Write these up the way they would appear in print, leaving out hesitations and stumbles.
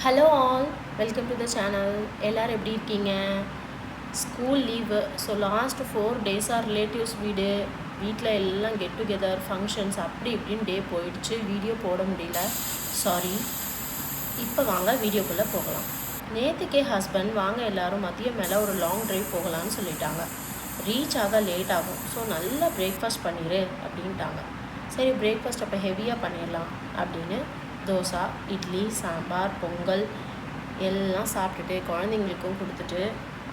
Hello all, welcome to the channel. எல்லோரும் எப்படி இருக்கீங்க? School leave. ஸோ லாஸ்ட் 4 டேஸாக ரிலேட்டிவ்ஸ் வீட்டில் எல்லாம் கெட் டுகெதர் ஃபங்க்ஷன்ஸ் அப்படி இப்படின்னு டே போயிடுச்சு. வீடியோ போட முடியல, சாரி. இப்போ வாங்க வீடியோக்குள்ளே போகலாம். நேற்றுக்கே ஹஸ்பண்ட் வாங்க எல்லோரும் மதியம் மேலே ஒரு லாங் ட்ரைவ் போகலான்னு சொல்லிட்டாங்க. ரீச் ஆக லேட் ஆகும், ஸோ நல்லா பிரேக்ஃபாஸ்ட் பண்ணிடு அப்படின்ட்டாங்க. சரி, பிரேக்ஃபாஸ்ட் அப்போ ஹெவியாக பண்ணிடலாம் அப்படின்னு தோசை, இட்லி, சாம்பார், பொங்கல் எல்லாம் சாப்பிட்டுட்டு குழந்தைங்களுக்கும் கொடுத்துட்டு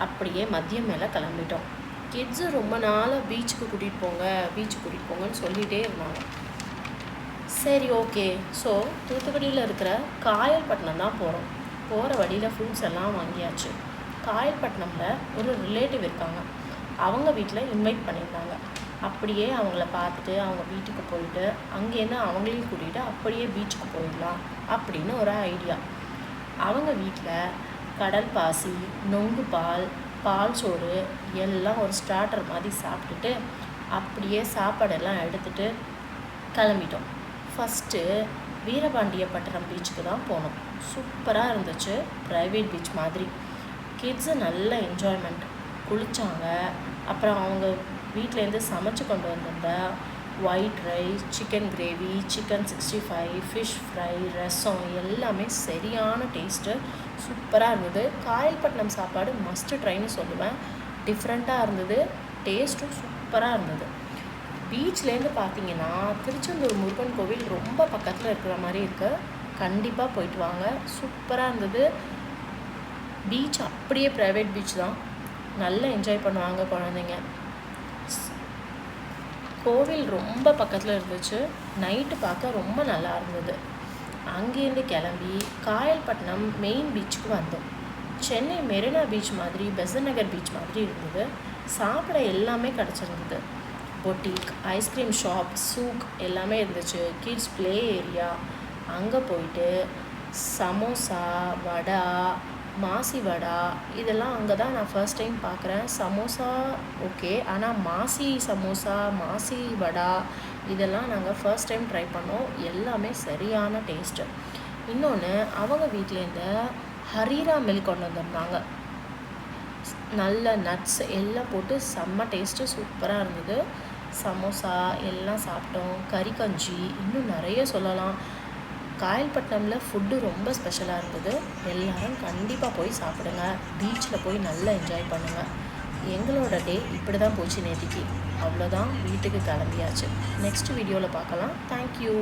அப்படியே மதியம் மேலே கிளம்பிட்டோம். கிட்ஸு ரொம்ப நாளாக பீச்சுக்கு கூட்டிகிட்டு போங்கன்னு சொல்லிகிட்டே இருந்தாங்க. சரி, ஓகே. ஸோ தூத்துக்குடியில் இருக்கிற காயல்பட்டினம் தான் போகிறோம். போகிற வழியில் ஃப்ரூட்ஸ் எல்லாம் வாங்கியாச்சு. காயல்பட்டினமில் ஒரு ரிலேட்டிவ் இருக்காங்க. அவங்க வீட்டில் இன்வைட் பண்ணியிருந்தாங்க. அப்படியே அவங்கள பார்த்துட்டு அவங்க வீட்டுக்கு போயிட்டு அங்கேருந்து அவங்களையும் கூட்டிகிட்டு அப்படியே பீச்சுக்கு போயிடலாம் அப்படின்னு ஒரு ஐடியா. அவங்க வீட்டில் கடல் பாசி, நொங்கு பால், பால் சோறு எல்லாம் ஒரு ஸ்டார்டர் மாதிரி சாப்பிட்டுட்டு அப்படியே சாப்பாடெல்லாம் எடுத்துகிட்டு கிளம்பிட்டோம். ஃபஸ்ட்டு வீரபாண்டியப்பட்டினம் பீச்சுக்கு தான் போனோம். சூப்பராக இருந்துச்சு, ப்ரைவேட் பீச் மாதிரி. கிட்ஸு நல்ல என்ஜாய்மெண்ட், குளித்தாங்க. அப்புறம் அவங்க வீட்டிலேருந்து சமைச்சு கொண்டு வந்திருந்த white rice, chicken gravy, chicken 65, fish fry, rasam எல்லாமே சரியான டேஸ்ட்டு, சூப்பராக இருந்தது. காயல்பட்டினம் சாப்பாடு மஸ்ட்டு ட்ரைன்னு சொல்லுவேன். டிஃப்ரெண்ட்டாக இருந்தது, டேஸ்ட்டும் சூப்பராக இருந்தது. பீச்லேருந்து பார்த்தீங்கன்னா திருச்செந்தூர் முருகன் கோவில் ரொம்ப பக்கத்தில் இருக்கிற மாதிரி இருக்குது. கண்டிப்பாக போயிட்டு வாங்க, சூப்பராக இருந்தது. பீச் அப்படியே ப்ரைவேட் பீச் தான், நல்லா என்ஜாய் பண்ணுவாங்க குழந்தைங்க. கோவில் ரொம்ப பக்கத்தில் இருந்துச்சு. நைட்டு பார்க்க ரொம்ப நல்லா இருந்தது. அங்கேருந்து கிளம்பி காயல்பட்டினம் மெயின் பீச்சுக்கு வந்தோம். சென்னை மெரினா பீச் மாதிரி, பெசன்ட் நகர் பீச் மாதிரி இருந்தது. சாப்பிட எல்லாமே கிடச்சிருந்தது. பொட்டிக், ஐஸ்கிரீம் ஷாப், சூக் எல்லாமே இருந்துச்சு. Kids play area. அங்கே போயிட்டு சமோசா, வடை, மாசி வடை இதெல்லாம் அங்கே தான் நான் ஃபர்ஸ்ட் டைம் பார்க்குறேன். சமோசா ஓகே, ஆனால் மாசி சமோசா, மாசி வடை இதெல்லாம் நாங்கள் ஃபர்ஸ்ட் டைம் ட்ரை பண்ணோம். எல்லாமே சரியான டேஸ்ட்டு. இன்னொன்று, அவங்க வீட்டிலேருந்து ஹரீரா மில்க் கொண்டு வந்திருந்தாங்க. நல்ல நட்ஸ் எல்லாம் போட்டு செம்ம டேஸ்ட்டு, சூப்பராக இருந்தது. சமோசா எல்லாம் சாப்பிட்டோம். கறி கஞ்சி, இன்னும் நிறைய சொல்லலாம். காயல்பட்டினமில் ஃபுட்டு ரொம்ப ஸ்பெஷலாக இருந்தது. எல்லோரும் கண்டிப்பாக போய் சாப்பிடுங்க. பீச்சில் போய் நல்லா என்ஜாய் பண்ணுங்கள். எங்களோட டே இப்படி தான் போச்சு நேற்றுக்கு. அவ்வளோதான், வீட்டுக்கு கிளம்பியாச்சு. நெக்ஸ்ட் வீடியோவில் பார்க்கலாம். தேங்க்யூ.